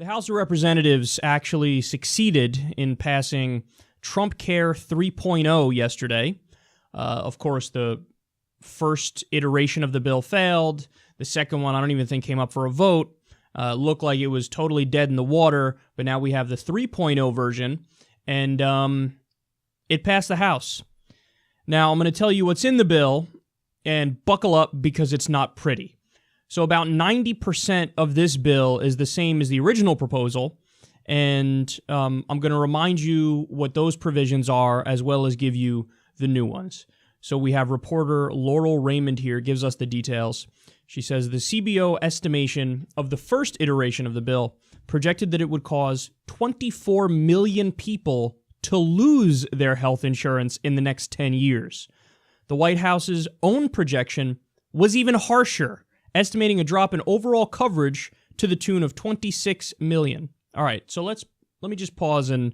The House of Representatives actually succeeded in passing Trumpcare 3.0 yesterday. Of course, the first iteration of the bill failed. The second one, I don't even think came up for a vote. Looked like it was totally dead in the water, but now we have the 3.0 version, and it passed the House. Now, I'm going to tell you what's in the bill, and buckle up because it's not pretty. So about 90% of this bill is the same as the original proposal, and I'm going to remind you what those provisions are, as well as give you the new ones. So we have reporter Laurel Raymond here, gives us the details. She says the CBO estimation of the first iteration of the bill projected that it would cause 24 million people to lose their health insurance in the next 10 years. The White House's own projection was even harsher, estimating a drop in overall coverage to the tune of 26 million. All right, so let me just pause and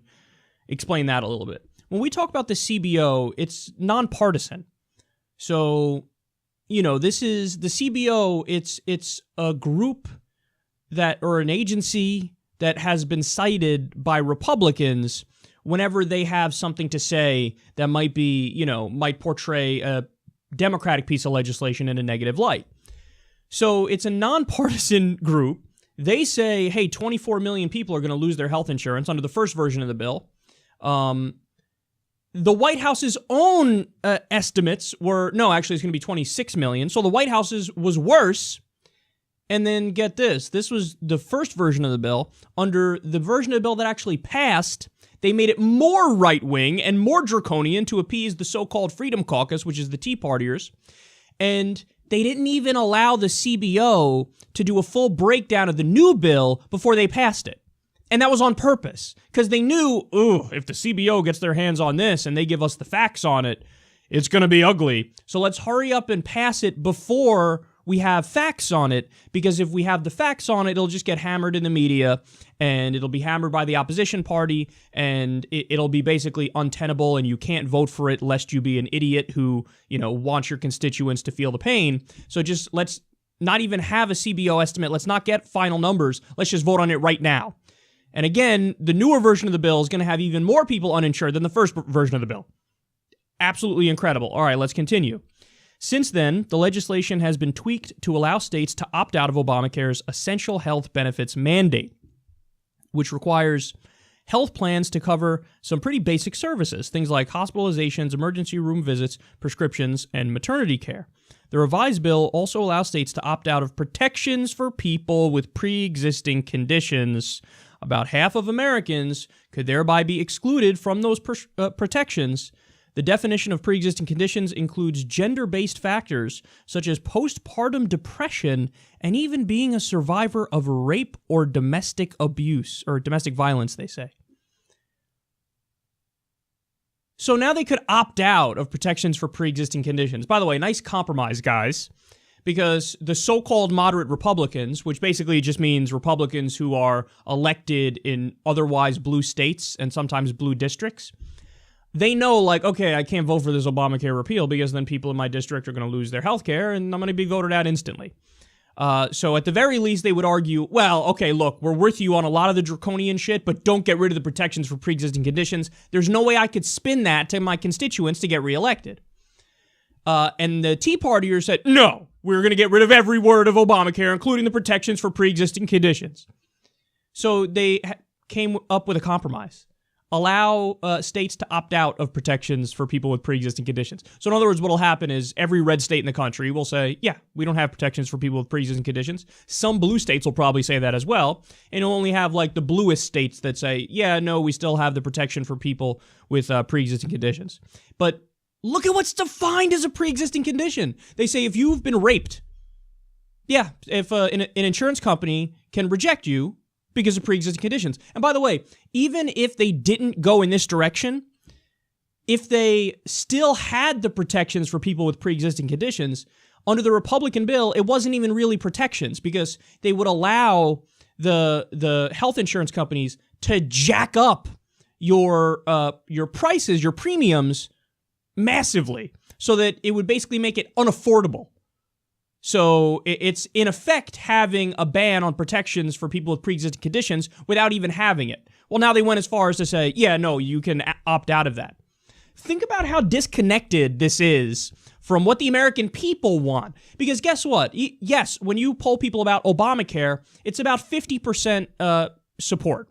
explain that a little bit. When we talk about the CBO, it's nonpartisan. So, you know, this is the CBO, it's a group that, or an agency that has been cited by Republicans whenever they have something to say that might be, you know, might portray a Democratic piece of legislation in a negative light. So it's a nonpartisan group. They say, hey, 24 million people are going to lose their health insurance under the first version of the bill. The White House's own estimates were, no, actually it's going to be 26 million. So the White House's was worse. And then get this. This was the first version of the bill. Under the version of the bill that actually passed, they made it more right-wing and more draconian to appease the so-called Freedom Caucus, which is the Tea Partiers. And they didn't even allow the CBO to do a full breakdown of the new bill before they passed it. And that was on purpose, because they knew, if the CBO gets their hands on this and they give us the facts on it, it's going to be ugly. So let's hurry up and pass it before we have facts on it, because if we have the facts on it, it'll just get hammered in the media, and it'll be hammered by the opposition party, and it'll be basically untenable, and you can't vote for it lest you be an idiot who, you know, wants your constituents to feel the pain. So just let's not even have a CBO estimate. Let's not get final numbers. Let's just vote on it right now. And again, the newer version of the bill is going to have even more people uninsured than the first version of the bill. Absolutely incredible. All right, let's continue. Since then, the legislation has been tweaked to allow states to opt out of Obamacare's essential health benefits mandate, which requires health plans to cover some pretty basic services, things like hospitalizations, emergency room visits, prescriptions, and maternity care. The revised bill also allows states to opt out of protections for people with pre-existing conditions. About half of Americans could thereby be excluded from those protections. The definition of pre-existing conditions includes gender-based factors such as postpartum depression and even being a survivor of rape or domestic abuse, or domestic violence, they say. So now they could opt out of protections for pre-existing conditions. By the way, nice compromise, guys, because the so-called moderate Republicans, which basically just means Republicans who are elected in otherwise blue states and sometimes blue districts, they know, like, okay, I can't vote for this Obamacare repeal because then people in my district are going to lose their health care and I'm going to be voted out instantly. So at the very least, they would argue, well, okay, look, we're with you on a lot of the draconian shit, but don't get rid of the protections for pre-existing conditions. There's no way I could spin that to my constituents to get reelected. And the Tea Partiers said, no, we're going to get rid of every word of Obamacare, including the protections for pre-existing conditions. So they came up with a compromise. Allow states to opt out of protections for people with pre-existing conditions. So in other words, what will happen is every red state in the country will say, yeah, we don't have protections for people with pre-existing conditions. Some blue states will probably say that as well. And you'll only have like the bluest states that say, yeah, no, we still have the protection for people with pre-existing conditions. But look at what's defined as a pre-existing condition. They say if you've been raped, yeah, if an insurance company can reject you because of pre-existing conditions. And by the way, even if they didn't go in this direction, if they still had the protections for people with pre-existing conditions, under the Republican bill, it wasn't even really protections because they would allow the health insurance companies to jack up your prices, your premiums, massively, so that it would basically make it unaffordable. So it's in effect having a ban on protections for people with pre-existing conditions without even having it. Well, now they went as far as to say, yeah, no, you can opt out of that. Think about how disconnected this is from what the American people want. Because guess what? Yes, when you poll people about Obamacare, it's about 50% support.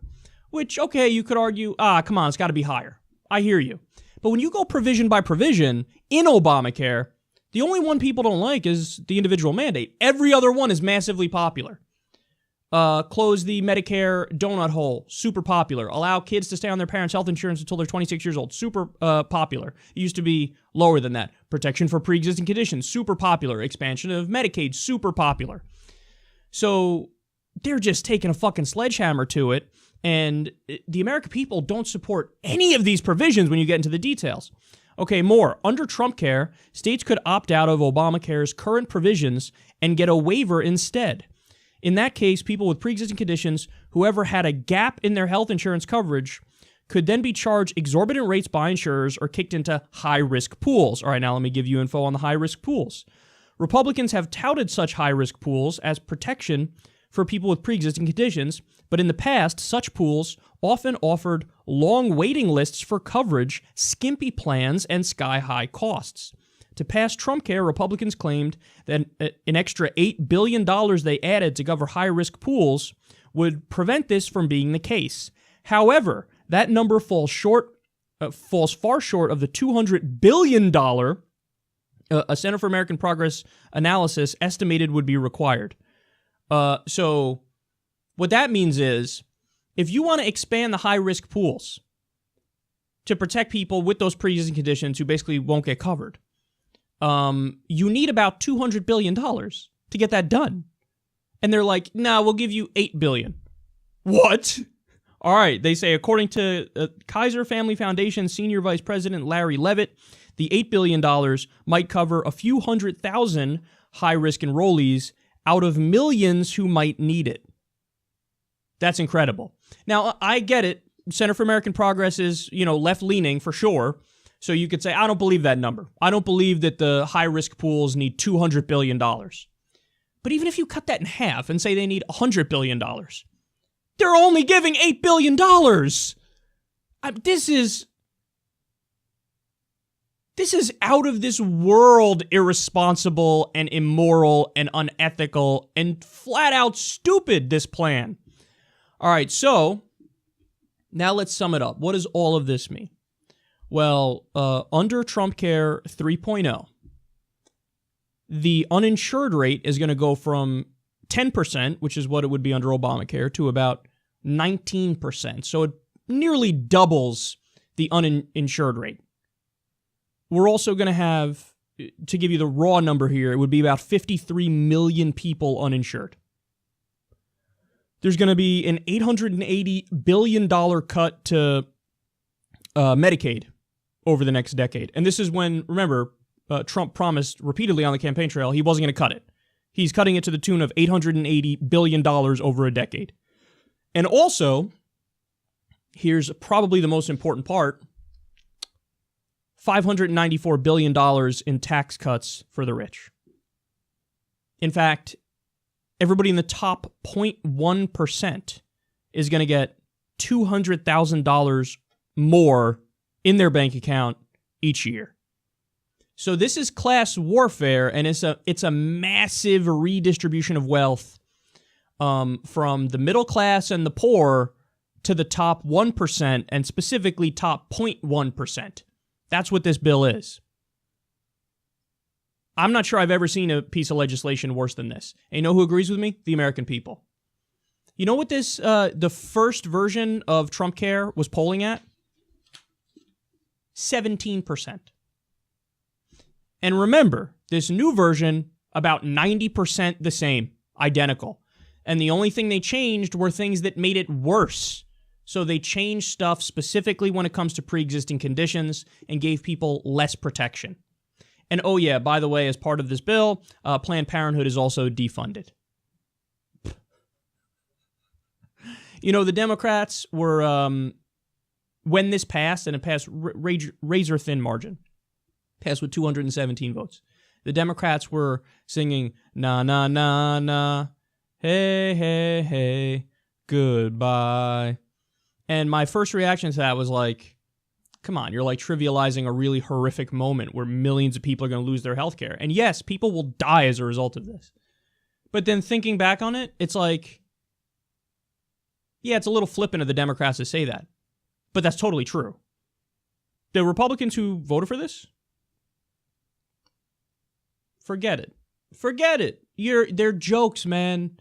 Which, okay, you could argue, come on, it's got to be higher. I hear you. But when you go provision by provision in Obamacare, the only one people don't like is the individual mandate. Every other one is massively popular. Close the Medicare donut hole, super popular. Allow kids to stay on their parents' health insurance until they're 26 years old, super popular. It used to be lower than that. Protection for pre-existing conditions, super popular. Expansion of Medicaid, super popular. So they're just taking a fucking sledgehammer to it, and the American people don't support any of these provisions when you get into the details. Okay, more. Under Trumpcare, states could opt out of Obamacare's current provisions and get a waiver instead. In that case, people with pre-existing conditions, whoever had a gap in their health insurance coverage, could then be charged exorbitant rates by insurers or kicked into high-risk pools. All right, now let me give you info on the high-risk pools. Republicans have touted such high-risk pools as protection for people with pre-existing conditions, but in the past, such pools often offered long waiting lists for coverage, skimpy plans, and sky-high costs. To pass Trumpcare, Republicans claimed that an extra $8 billion they added to cover high-risk pools would prevent this from being the case. However, that number falls far short of the $200 billion a Center for American Progress analysis estimated would be required. So what that means is, if you want to expand the high-risk pools to protect people with those pre-existing conditions who basically won't get covered, you need about $200 billion to get that done. And they're like, nah, we'll give you $8 billion. What? All right, they say, according to Kaiser Family Foundation Senior Vice President Larry Levitt, the $8 billion might cover a few 100,000 high-risk enrollees out of millions who might need it. That's incredible. Now, I get it. Center for American Progress is, left-leaning for sure. So you could say, I don't believe that number. I don't believe that the high-risk pools need $200 billion. But even if you cut that in half and say they need $100 billion, they're only giving $8 billion. This is out of this world irresponsible and immoral and unethical and flat out stupid, this plan. All right, so now let's sum it up. What does all of this mean? Well, under Trumpcare 3.0, the uninsured rate is going to go from 10%, which is what it would be under Obamacare, to about 19%. So it nearly doubles the uninsured rate. We're also going to have, to give you the raw number here, it would be about 53 million people uninsured. There's going to be an $880 billion cut to Medicaid over the next decade. And this is when, remember, Trump promised repeatedly on the campaign trail he wasn't going to cut it. He's cutting it to the tune of $880 billion over a decade. And also, here's probably the most important part, $594 billion in tax cuts for the rich. In fact, everybody in the top 0.1% is going to get $200,000 more in their bank account each year. So this is class warfare, and it's a massive redistribution of wealth from the middle class and the poor to the top 1% and specifically top 0.1%. That's what this bill is. I'm not sure I've ever seen a piece of legislation worse than this. And you know who agrees with me? The American people. You know what this, the first version of Trumpcare was polling at? 17%. And remember, this new version, about 90% the same, identical. And the only thing they changed were things that made it worse. So they changed stuff specifically when it comes to pre-existing conditions and gave people less protection. And oh yeah, by the way, as part of this bill, Planned Parenthood is also defunded. The Democrats were, when this passed, and it passed razor-thin margin, passed with 217 votes. The Democrats were singing, na, na, na, na, hey, hey, hey, goodbye. And my first reaction to that was like, come on, you're like trivializing a really horrific moment where millions of people are going to lose their health care. And yes, people will die as a result of this. But then thinking back on it, it's like, yeah, it's a little flippant of the Democrats to say that. But that's totally true. The Republicans who voted for this, forget it. Forget it. They're jokes, man.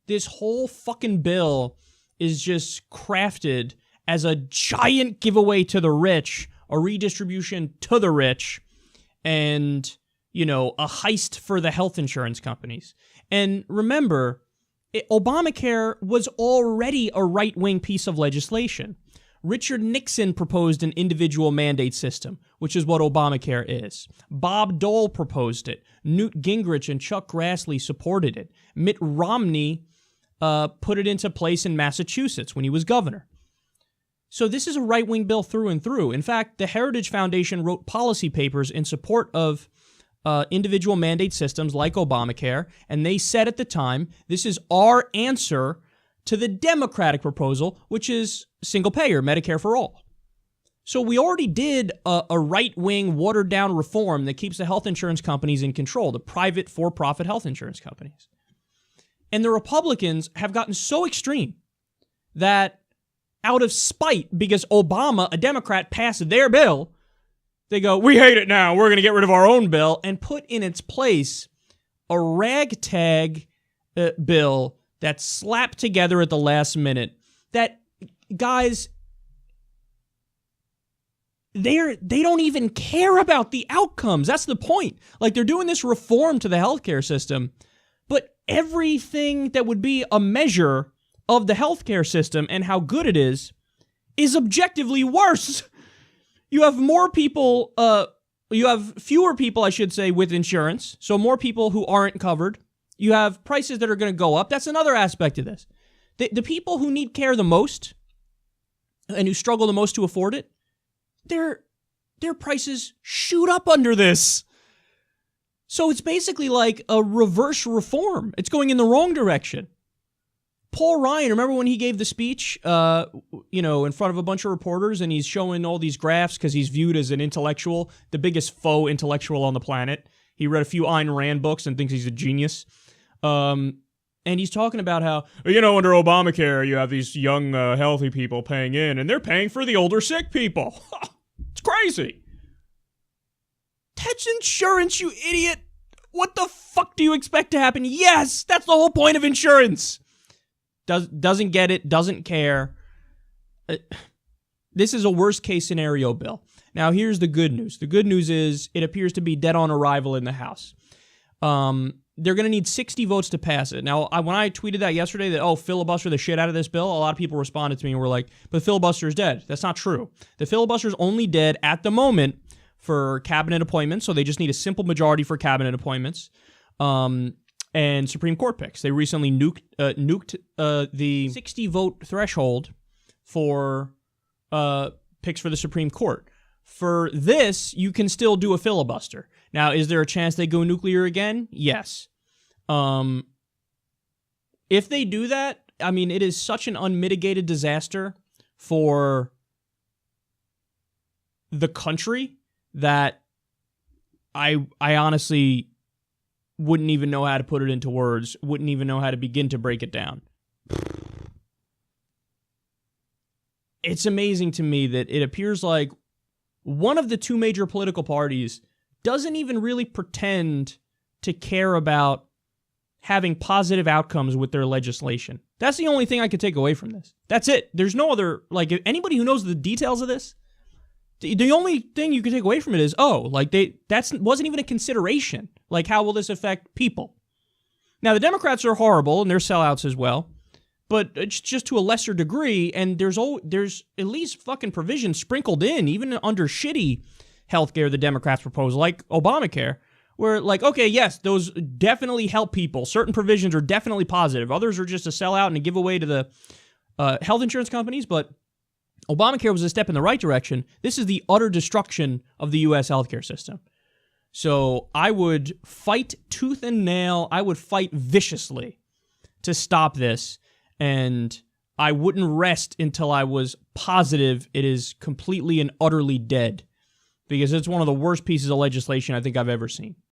This whole fucking bill is just crafted as a giant giveaway to the rich, a redistribution to the rich, and, you know, a heist for the health insurance companies. And remember, Obamacare was already a right-wing piece of legislation. Richard Nixon proposed an individual mandate system, which is what Obamacare is. Bob Dole proposed it. Newt Gingrich and Chuck Grassley supported it. Mitt Romney put it into place in Massachusetts when he was governor. So this is a right-wing bill through and through. In fact, the Heritage Foundation wrote policy papers in support of individual mandate systems like Obamacare, and they said at the time, this is our answer to the Democratic proposal, which is single-payer, Medicare for all. So we already did a right-wing, watered-down reform that keeps the health insurance companies in control, the private for-profit health insurance companies. And the Republicans have gotten so extreme that out of spite, because Obama, a Democrat, passed their bill, they go, we hate it now, we're going to get rid of our own bill, and put in its place a ragtag bill that's slapped together at the last minute. That, guys, they don't even care about the outcomes. That's the point. Like, they're doing this reform to the healthcare system, but everything that would be a measure of the healthcare system and how good it is objectively worse. You have more people, you have fewer people, I should say, with insurance, so more people who aren't covered. You have prices that are going to go up. That's another aspect of this. The people who need care the most and who struggle the most to afford it, their prices shoot up under this. So it's basically like a reverse reform. It's going in the wrong direction. Paul Ryan, remember when he gave the speech, in front of a bunch of reporters, and he's showing all these graphs because he's viewed as an intellectual, the biggest faux intellectual on the planet. He read a few Ayn Rand books and thinks he's a genius. And he's talking about how, under Obamacare, you have these young, healthy people paying in, and they're paying for the older, sick people. It's crazy. That's insurance, you idiot. What the fuck do you expect to happen? Yes, that's the whole point of insurance. Doesn't get it, doesn't care. This is a worst-case scenario bill. Now, here's the good news. The good news is it appears to be dead on arrival in the House. They're going to need 60 votes to pass it. Now, when I tweeted that yesterday, that, filibuster the shit out of this bill, a lot of people responded to me and were like, but filibuster is dead. That's not true. The filibuster is only dead at the moment for cabinet appointments, so they just need a simple majority for cabinet appointments. And Supreme Court picks. They recently nuked the 60-vote threshold for picks for the Supreme Court. For this, you can still do a filibuster. Now, is there a chance they go nuclear again? Yes. If they do that, I mean, it is such an unmitigated disaster for the country that I honestly wouldn't even know how to put it into words, wouldn't even know how to begin to break it down. It's amazing to me that it appears like one of the two major political parties doesn't even really pretend to care about having positive outcomes with their legislation. That's the only thing I could take away from this. That's it. There's no other, like, if anybody who knows the details of this, the only thing you can take away from it is, that wasn't even a consideration. Like, how will this affect people? Now, the Democrats are horrible, and they're sellouts as well, but it's just to a lesser degree, and there's at least fucking provisions sprinkled in, even under shitty healthcare the Democrats propose, like Obamacare, where, like, okay, yes, those definitely help people. Certain provisions are definitely positive. Others are just a sellout and a giveaway to the health insurance companies, but Obamacare was a step in the right direction. This is the utter destruction of the U.S. healthcare system. So I would fight tooth and nail. I would fight viciously to stop this, and I wouldn't rest until I was positive it is completely and utterly dead, because it's one of the worst pieces of legislation I think I've ever seen.